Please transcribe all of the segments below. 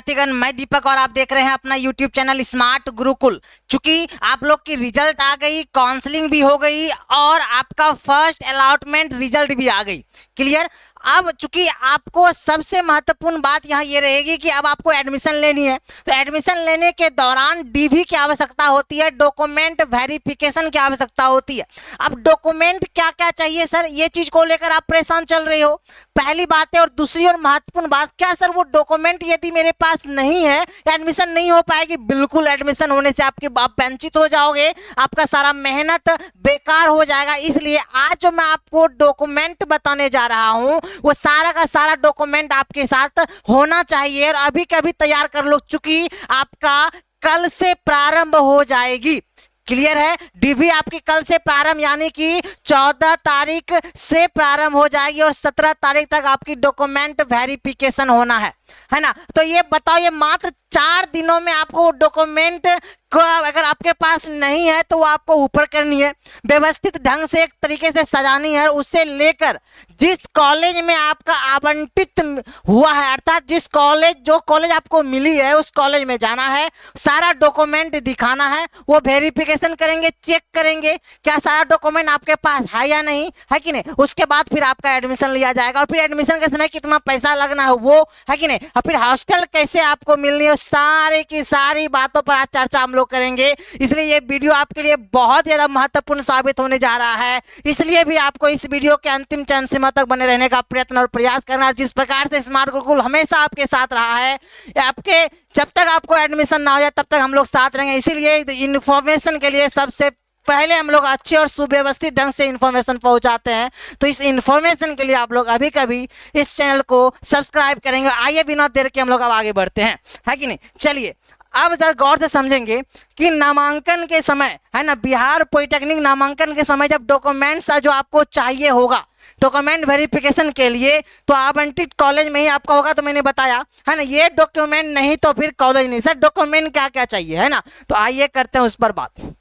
विद्यार्थीगण, मैं दीपक और आप देख रहे हैं अपना यूट्यूब चैनल स्मार्ट गुरुकुल। चूंकि आप लोग की रिजल्ट आ गई, काउंसलिंग भी हो गई और आपका फर्स्ट अलॉटमेंट रिजल्ट भी आ गई। क्लियर। अब चूंकि आपको सबसे महत्वपूर्ण बात यहाँ ये रहेगी कि अब आपको एडमिशन लेनी है, तो एडमिशन लेने के दौरान डीवी की आवश्यकता होती है, डॉक्यूमेंट वेरिफिकेशन की आवश्यकता होती है। अब डॉक्यूमेंट क्या क्या चाहिए सर, ये चीज को लेकर आप परेशान चल रहे हो, पहली बात है। और दूसरी और महत्वपूर्ण बात, क्या सर वो डॉक्यूमेंट यदि मेरे पास नहीं है एडमिशन नहीं हो पाएगी? बिल्कुल, एडमिशन होने से आपके आप वंचित हो जाओगे, आपका सारा मेहनत बेकार हो जाएगा। इसलिए आज जो मैं आपको डॉक्यूमेंट बताने जा रहा हूं वो सारा का सारा डॉक्यूमेंट आपके साथ होना चाहिए और अभी के अभी तैयार कर लो, चूंकि आपका कल से प्रारंभ हो जाएगी। क्लियर है। डीवी आपकी कल से प्रारंभ यानी कि 14 तारीख से प्रारंभ हो जाएगी और 17 तारीख तक आपकी डॉक्यूमेंट वेरिफिकेशन होना है ना। तो ये बताओ, ये मात्र 4 दिनों में आपको डॉक्यूमेंट को अगर आपके पास नहीं है तो वो आपको ऊपर करनी है, व्यवस्थित ढंग से एक तरीके से सजानी है। उससे लेकर जिस कॉलेज में आपका आवंटित हुआ है, अर्थात जिस कॉलेज जो कॉलेज आपको मिली है उस कॉलेज में जाना है, सारा डॉक्यूमेंट दिखाना है, वो वेरिफिकेशन करेंगे, चेक करेंगे क्या सारा डॉक्यूमेंट आपके पास है या नहीं है कि नहीं। उसके बाद फिर आपका एडमिशन लिया जाएगा और फिर एडमिशन के समय कितना पैसा लगना है वो है कि नहीं, और फिर हॉस्टल कैसे आपको मिलनी है, सारे की सारी बातों पर आज चर्चा हम लोग करेंगे। इसलिए ये वीडियो आपके लिए बहुत ज्यादा महत्वपूर्ण साबित होने जा रहा है, इसलिए भी आपको इस वीडियो के अंतिम चरण सीमा तक बने रहने का प्रयत्न और प्रयास करना। जिस प्रकार से स्मार्ट गुरुकुल हमेशा आपके साथ रहा है, आपके जब तक आपको एडमिशन ना हो जाए तब तक हम लोग साथ रहेंगे। इसीलिए इन्फॉर्मेशन के लिए सबसे पहले हम लोग अच्छे और सुव्यवस्थित ढंग से इंफॉर्मेशन पहुंचाते हैं। तो इस इंफॉर्मेशन के लिए आप लोग अभी कभी इस चैनल को सब्सक्राइब करेंगे। आइए बिना देर के हम लोग अब आगे बढ़ते हैं, है कि नहीं। चलिए अब जरा गौर से समझेंगे कि नामांकन के समय है ना, बिहार पॉलिटेक्निक नामांकन के समय जब डॉक्यूमेंट्स जो आपको चाहिए होगा डॉक्यूमेंट वेरिफिकेशन के लिए, तो आवंटित कॉलेज में ही आपका होगा। तो मैंने बताया है ना, ये डॉक्यूमेंट नहीं तो फिर कॉलेज नहीं। सर डॉक्यूमेंट क्या क्या चाहिए है ना, तो आइए करते हैं उस पर बात।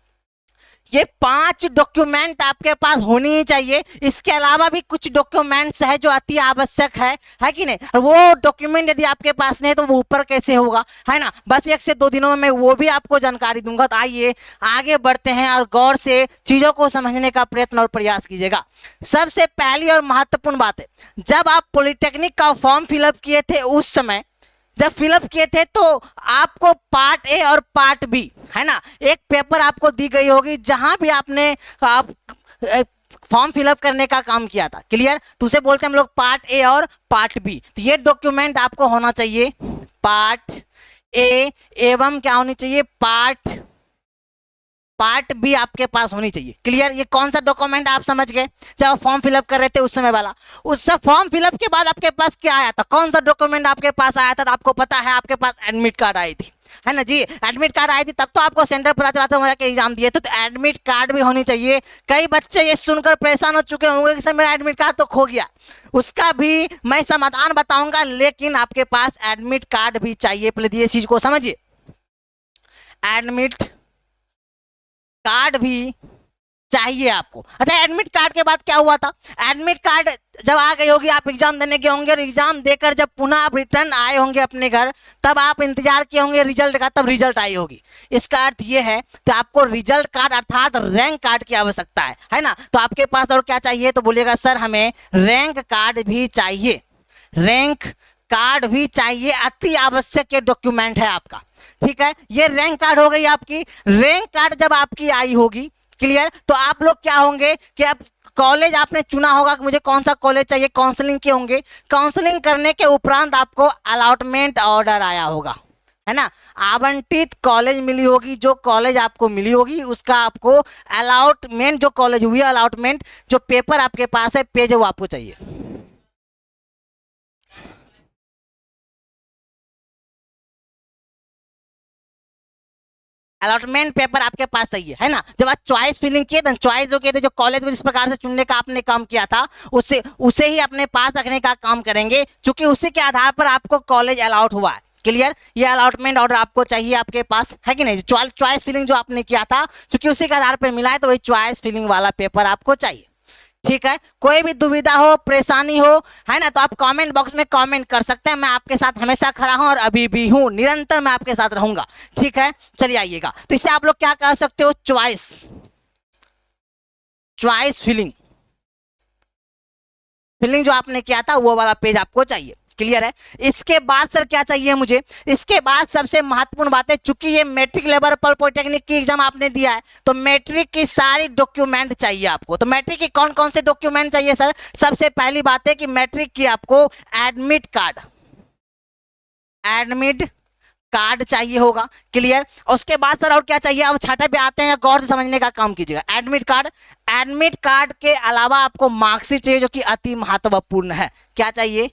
ये 5 डॉक्यूमेंट आपके पास होनी ही चाहिए। इसके अलावा भी कुछ डॉक्यूमेंट्स है जो अति आवश्यक है कि नहीं। वो डॉक्यूमेंट यदि आपके पास नहीं तो वो ऊपर कैसे होगा, है ना। बस 1 से 2 दिनों में मैं वो भी आपको जानकारी दूंगा। तो आइए आगे बढ़ते हैं और गौर से चीजों को समझने का प्रयत्न और प्रयास कीजिएगा। सबसे पहली और महत्वपूर्ण बात है, जब आप पॉलिटेक्निक का फॉर्म फिलअप किए थे उस समय जब फिलअप किए थे तो आपको पार्ट ए और पार्ट बी है ना, एक पेपर आपको दी गई होगी जहां भी आपने आप फॉर्म फिलअप करने का काम किया था। क्लियर। तो उसे बोलते हैं हम लोग पार्ट ए और पार्ट बी। तो ये डॉक्यूमेंट आपको होना चाहिए पार्ट ए एवं क्या होनी चाहिए पार्ट बी आपके पास होनी चाहिए। क्लियर। ये कौन सा डॉक्यूमेंट आप समझ गए जब आप फॉर्म फिलअप कर रहे थे उस समय वाला। उस फॉर्म फिलअप के बाद आपके पास क्या आया था, कौन सा डॉक्यूमेंट आपके पास आया था? तो आपको पता है आपके पास एडमिट कार्ड आई थी, है ना जी। एडमिट कार्ड आई थी तब तो आपको सेंटर पता चला था वहां के एग्जाम दिए थे, तो एडमिट कार्ड भी होनी चाहिए। कई बच्चे ये सुनकर परेशान हो चुके होंगे कि सर मेरा एडमिट कार्ड तो खो गया, उसका भी मैं समाधान बताऊंगा, लेकिन आपके पास एडमिट कार्ड भी चाहिए। पहले ये चीज को समझिए, एडमिट कार्ड भी चाहिए आपको। अच्छा, एडमिट कार्ड के बाद क्या हुआ था? एडमिट कार्ड जब आ गई होगी, आप एग्जाम देने गए होंगे और एग्जाम देकर जब पुनः आप रिटर्न आए होंगे अपने घर, तब आप इंतजार किए होंगे रिजल्ट का, तब रिजल्ट आई होगी। इसका अर्थ ये है कि आपको रिजल्ट कार्ड अर्थात रैंक कार्ड की आवश्यकता है ना। तो आपके पास और क्या चाहिए? तो बोलिएगा सर हमें रैंक कार्ड भी चाहिए। रैंक कार्ड भी चाहिए, अति आवश्यक ये डॉक्यूमेंट है आपका। ठीक है, ये रैंक कार्ड हो गई आपकी। रैंक कार्ड जब आपकी आई होगी, क्लियर, तो आप लोग क्या होंगे कि अब कॉलेज आपने चुना होगा कि मुझे कौन सा कॉलेज चाहिए, काउंसलिंग के होंगे। काउंसलिंग करने के उपरांत आपको अलॉटमेंट ऑर्डर आया होगा, है ना। आवंटित कॉलेज मिली होगी, जो कॉलेज आपको मिली होगी उसका आपको अलॉटमेंट, जो कॉलेज हुई अलॉटमेंट, जो पेपर आपके पास है पेज, वो आपको चाहिए। अलॉटमेंट पेपर आपके पास चाहिए, है ना। जब आप चॉइस फिलिंग किए थे, चॉइस जो किए थे, जो कॉलेज में जिस प्रकार से चुनने का आपने काम किया था, उसे ही अपने पास रखने का काम करेंगे, क्योंकि उसी के आधार पर आपको कॉलेज अलाउट हुआ है। क्लियर। ये अलॉटमेंट ऑर्डर आपको चाहिए आपके पास, है कि नहीं। चॉइस फिलिंग जो आपने किया था, क्योंकि उसी के आधार पर मिला है, तो वही चॉइस फिलिंग वाला पेपर आपको चाहिए। ठीक है, कोई भी दुविधा हो, परेशानी हो, है ना, तो आप कमेंट बॉक्स में कमेंट कर सकते हैं। मैं आपके साथ हमेशा खड़ा हूं और अभी भी हूं, निरंतर मैं आपके साथ रहूंगा। ठीक है, चलिए आइएगा। तो इससे आप लोग क्या कह सकते हो, चॉइस फिलिंग जो आपने किया था वो वाला पेज आपको चाहिए। क्लियर है। इसके बाद सर क्या चाहिए मुझे, इसके बाद सबसे महत्वपूर्ण बात है, चूंकि ये मैट्रिक लेवल पर पॉलिटेक्निक की एग्जाम आपने दिया है, तो मैट्रिक की सारी डॉक्यूमेंट चाहिए आपको। तो मैट्रिक के कौन कौन से डॉक्यूमेंट चाहिए सर? सबसे पहली बात है कि मैट्रिक की आपको एडमिट कार्ड चाहिए होगा। क्लियर। उसके बाद सर और क्या चाहिए, अब छठे पे आते हैं, गौर से समझने का काम कीजिएगा। एडमिट कार्ड के अलावा आपको मार्कशीट चाहिए, जो कि अति महत्वपूर्ण है। क्या चाहिए?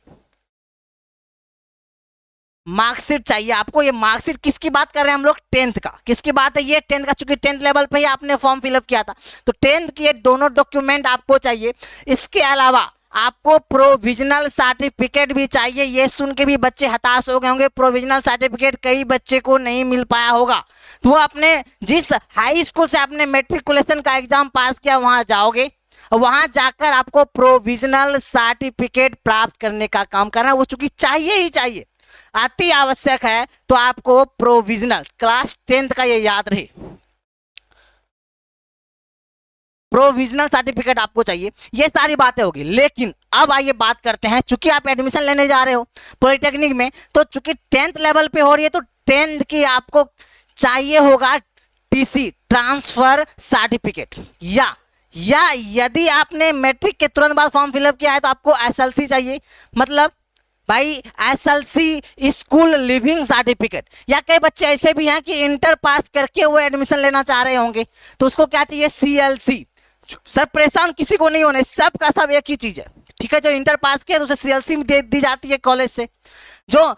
मार्कशीट चाहिए आपको। ये मार्कशीट किसकी बात कर रहे हैं हम लोग? 10th का। किसकी बात है ये? 10th का, चूंकि 10th लेवल पे ही आपने फॉर्म फिलअप किया था, तो 10th की ये दोनों डॉक्यूमेंट आपको चाहिए। इसके अलावा आपको प्रोविजनल सर्टिफिकेट भी चाहिए। ये सुन के भी बच्चे हताश हो गए होंगे, प्रोविजनल सर्टिफिकेट कई बच्चे को नहीं मिल पाया होगा। तो वो अपने जिस हाई स्कूल से आपने मैट्रिकुलेशन का एग्जाम पास किया, वहां जाओगे, वहां जाकर आपको प्रोविजनल सर्टिफिकेट प्राप्त करने का काम करना, वो चूंकि चाहिए ही चाहिए, अति आवश्यक है। तो आपको प्रोविजनल क्लास 10th का ये याद रहे, प्रोविजनल सर्टिफिकेट आपको चाहिए। ये सारी बातें होगी। लेकिन अब आइए बात करते हैं, चूंकि आप एडमिशन लेने जा रहे हो पॉलिटेक्निक में, तो चूंकि 10th लेवल पे हो रही है, तो 10th की आपको चाहिए होगा टीसी, ट्रांसफर सर्टिफिकेट, या यदि आपने मैट्रिक के तुरंत बाद फॉर्म फिलअप किया है तो आपको एसएलसी चाहिए। मतलब भाई एसएलसी स्कूल लिविंग सर्टिफिकेट। या कई बच्चे ऐसे भी हैं कि इंटर पास करके वो एडमिशन लेना चाह रहे होंगे, तो उसको क्या चाहिए? सीएलसी। सर परेशान किसी को नहीं होने, सब का सब एक ही चीज है। ठीक है, जो इंटर पास किया तो उसे सीएलसी दे दी जाती है कॉलेज से, जो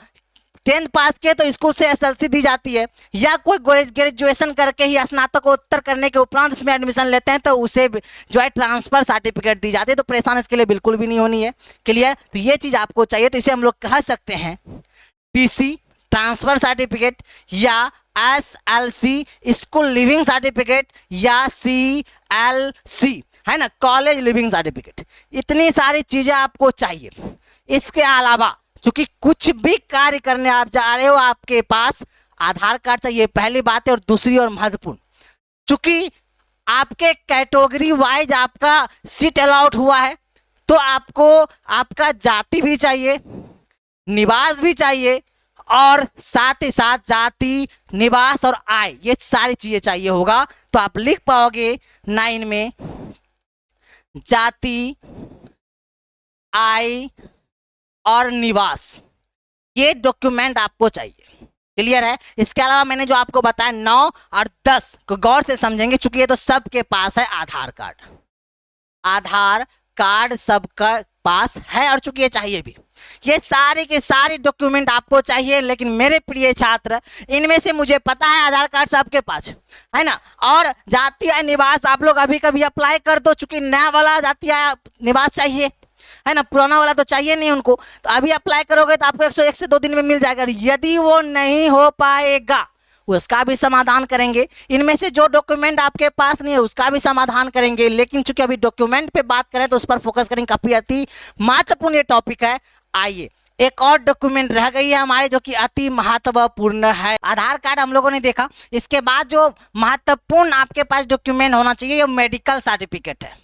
10th पास किए तो स्कूल से एसएलसी दी जाती है, या कोई ग्रेजुएशन करके ही स्नातकोत्तर करने के उपरांत इसमें एडमिशन लेते हैं तो उसे जो है ट्रांसफर सर्टिफिकेट दी जाती है। तो परेशान इसके लिए बिल्कुल भी नहीं होनी है। क्लियर। तो ये चीज आपको चाहिए, तो इसे हम लोग कह सकते हैं टीसी, ट्रांसफर सर्टिफिकेट, या एसएलसी स्कूल लिविंग सर्टिफिकेट, या सीएलसी, है ना, कॉलेज लिविंग सर्टिफिकेट। इतनी सारी चीजें आपको चाहिए। इसके अलावा चूंकि कुछ भी कार्य करने आप जा रहे हो, आपके पास आधार कार्ड चाहिए, पहली बात है। और दूसरी और महत्वपूर्ण, चूंकि आपके कैटेगरी वाइज आपका सीट अलाउट हुआ है, तो आपको आपका जाति भी चाहिए, निवास भी चाहिए, और साथ ही साथ जाति, निवास और आय, ये सारी चीजें चाहिए होगा। तो आप लिख पाओगे 9 में जाति, आय और निवास, ये डॉक्यूमेंट आपको चाहिए। क्लियर है। इसके अलावा मैंने जो आपको बताया 9 और 10 को गौर से समझेंगे, चूंकि ये तो सबके पास है। आधार कार्ड सबका पास है, और चूंकि ये चाहिए भी, ये सारे के सारे डॉक्यूमेंट आपको चाहिए। लेकिन मेरे प्रिय छात्र, इनमें से मुझे पता है आधार कार्ड सबके पास है ना, और जाति या निवास आप लोग अभी कभी अप्लाई कर दो, चूंकि नया वाला जाति या निवास चाहिए, है ना, पुराना वाला तो चाहिए नहीं उनको। तो अभी अप्लाई करोगे तो आपको 101 से 2 दिन में मिल जाएगा। यदि वो नहीं हो पाएगा, उसका भी समाधान करेंगे। इनमें से जो डॉक्यूमेंट आपके पास नहीं है उसका भी समाधान करेंगे। लेकिन चूंकि अभी डॉक्यूमेंट पे बात करें तो उस पर फोकस करेंगे, काफी अति महत्वपूर्ण ये टॉपिक है। आइए, एक और डॉक्यूमेंट रह गई है हमारे, जो कि अति महत्वपूर्ण है। आधार कार्ड हम लोगों ने देखा। इसके बाद जो महत्वपूर्ण आपके पास डॉक्यूमेंट होना चाहिए, ये मेडिकल सर्टिफिकेट है।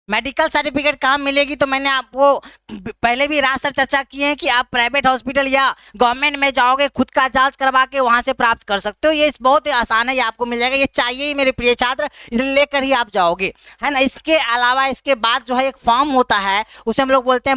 मेडिकल सर्टिफिकेट कहाँ मिलेगी? तो मैंने आपको पहले भी रात सर चर्चा की है कि आप प्राइवेट हॉस्पिटल या गवर्नमेंट में जाओगे, खुद का जांच करवा के वहां से प्राप्त कर सकते हो। ये बहुत ही आसान है, ये आपको मिल जाएगा। ये चाहिए ही मेरे प्रिय छात्र, इसलिए लेकर ही आप जाओगे, है ना। इसके अलावा इसके बाद जो है एक फॉर्म होता है, उसे हम लोग बोलते हैं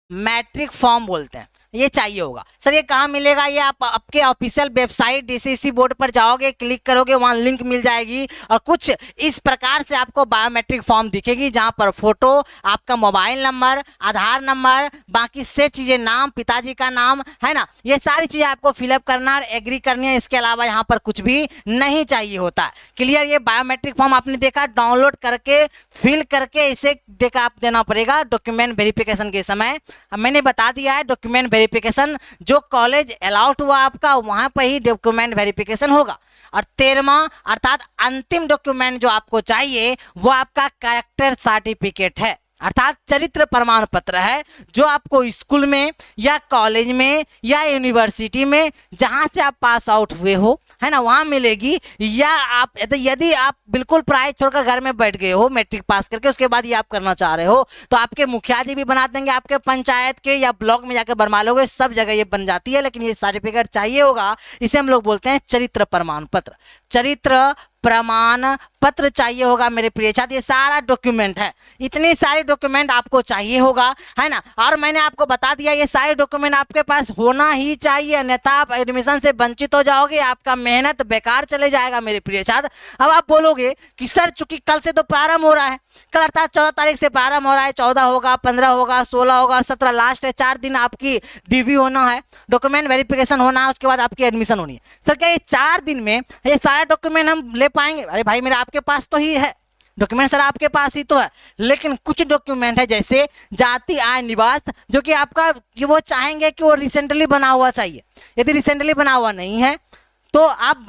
मैट्रिक फॉर्म बोलते हैं। ये चाहिए होगा। सर ये कहाँ मिलेगा? ये आप आपके ऑफिशियल वेबसाइट डीसीसी बोर्ड पर जाओगे, क्लिक करोगे, वहाँ लिंक मिल जाएगी, और कुछ इस प्रकार से आपको बायोमेट्रिक फॉर्म दिखेगी, जहाँ पर फोटो, आपका मोबाइल नंबर, आधार नंबर, बाकी से चीज़ें, नाम, पिताजी का नाम, है ना, ये सारी चीज़ें आपको फिलअप करना और एग्री करनी है। इसके अलावा यहाँ पर कुछ भी नहीं चाहिए होता। क्लियर। ये बायोमेट्रिक फॉर्म आपने देखा, डाउनलोड करके फिल करके इसे देखा आप देना पड़ेगा डॉक्यूमेंट वेरिफिकेशन के समय। मैंने बता दिया है डॉक्यूमेंट वेरिफिकेशन, जो कॉलेज अलाउड हुआ आपका वहाँ पर ही डॉक्यूमेंट वेरिफिकेशन होगा। और 13वां अर्थात अंतिम डॉक्यूमेंट जो आपको चाहिए वो आपका कैरेक्टर सर्टिफिकेट है, अर्थात चरित्र प्रमाण पत्र है, जो आपको स्कूल में या कॉलेज में या यूनिवर्सिटी में जहां से आप पास आउट हुए हो, है ना, वहां मिलेगी। या आप यदि आप बिल्कुल पढ़ाई छोड़कर घर में बैठ गए हो मैट्रिक पास करके, उसके बाद ये आप करना चाह रहे हो, तो आपके मुखिया जी भी बना देंगे, आपके पंचायत के या ब्लॉक में जाकर बनवा लोगे, सब जगह ये बन जाती है। लेकिन ये सर्टिफिकेट चाहिए होगा, इसे हम लोग बोलते हैं चरित्र प्रमाण पत्र। चरित्र प्रमाण पत्र चाहिए होगा मेरे प्रिय छात्र, ये सारा डॉक्यूमेंट है, इतनी सारी डॉक्यूमेंट आपको चाहिए होगा, है ना। और मैंने आपको बता दिया ये सारे डॉक्यूमेंट आपके पास होना ही चाहिए, अन्यथा आप एडमिशन से वंचित हो जाओगे, आपका मेहनत बेकार चले जाएगा मेरे प्रिय छात्र। अब आप बोलोगे कि सर चूंकि कल से तो प्रारंभ हो रहा है, कल अर्थात 14 तारीख से प्रारंभ हो रहा है, 14 होगा, 15 होगा, 16 होगा और 17 लास्ट है, 4 दिन आपकी डीवी होना है, डॉक्यूमेंट वेरिफिकेशन होना है, उसके बाद आपकी एडमिशन होनी है। सर क्या ये 4 दिन में ये सारे डॉक्यूमेंट हम ले पाएंगे? अरे भाई मेरा आपके पास तो ही है डॉक्यूमेंट, सर आपके पास ही तो है, लेकिन कुछ डॉक्यूमेंट है जैसे जाति आय निवास, जो कि आपका वो चाहेंगे कि वो रिसेंटली बना हुआ चाहिए। यदि रिसेंटली बना हुआ नहीं है तो आप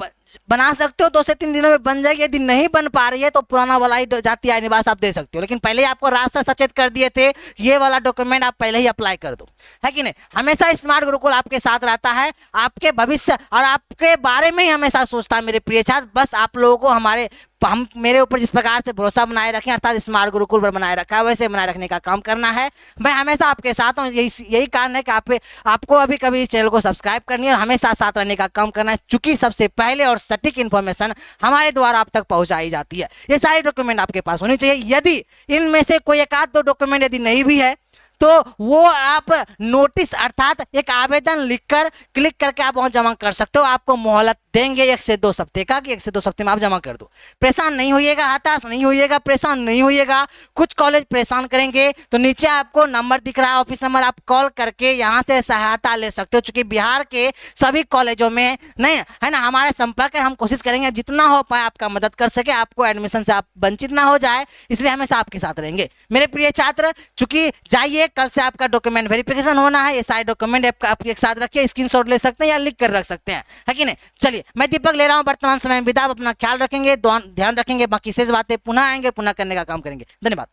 बना सकते हो, 2 से 3 दिनों में बन जाएगी। यदि नहीं बन पा रही है तो पुराना वाला ही जाति आय निवास आप दे सकते हो, लेकिन पहले ही आपको रास्ता सचेत कर दिए थे, ये वाला डॉक्यूमेंट आप पहले ही अप्लाई कर दो, है कि नहीं। हमेशा स्मार्ट गुरुकुल आपके साथ रहता है, आपके भविष्य और आपके बारे में ही हमेशा सोचता है मेरे प्रिय छात्र। बस आप लोगों को हम मेरे ऊपर जिस प्रकार से भरोसा बनाए रखें, अर्थात स्मार्ट गुरुकुल पर बनाए रखा है, वैसे बनाए रखने का काम करना है। मैं हमेशा आपके साथ हूँ, यही कारण है कि आपको अभी कभी इस चैनल को सब्सक्राइब करनी है और हमेशा साथ रहने का काम करना है, चूंकि सबसे पहले और सटीक इन्फॉर्मेशन हमारे द्वारा आप तक पहुंचाई जाती है। ये सारे डॉक्यूमेंट आपके पास होनी चाहिए। यदि इनमें से कोई एक आध 2 डॉक्यूमेंट यदि नहीं भी है तो वो आप नोटिस अर्थात एक आवेदन लिखकर क्लिक करके आप वहां जमा कर सकते हो। आपको मोहलत देंगे 1 से 2 हफ्ते का, कि 1 से 2 हफ्ते में आप जमा कर दो। परेशान नहीं होइएगा, हताश नहीं होइएगा, परेशान नहीं होइएगा। कुछ कॉलेज परेशान करेंगे तो नीचे आपको नंबर दिख रहा है, ऑफिस नंबर, आप कॉल करके यहाँ से सहायता ले सकते हो। चूंकि बिहार के सभी कॉलेजों में नहीं है ना हमारे संपर्क है, हम कोशिश करेंगे जितना हो पाए आपका मदद कर सके, आपको एडमिशन से आप वंचित ना हो जाए, इसलिए हमेशा आपके साथ रहेंगे मेरे प्रिय छात्र। चूंकि जाइए, कल से आपका डॉक्यूमेंट वेरिफिकेशन होना है, ये सारे डॉक्यूमेंट आप एक साथ रखिए, स्क्रीनशॉट ले सकते हैं या लिख कर रख सकते हैं, है कि नहीं। चलिए मैं दीपक ले रहा हूं वर्तमान समय में विदा। अपना ख्याल रखेंगे, ध्यान रखेंगे, बाकी शेष बातें पुनः आएंगे, पुनः करने का काम करेंगे। धन्यवाद।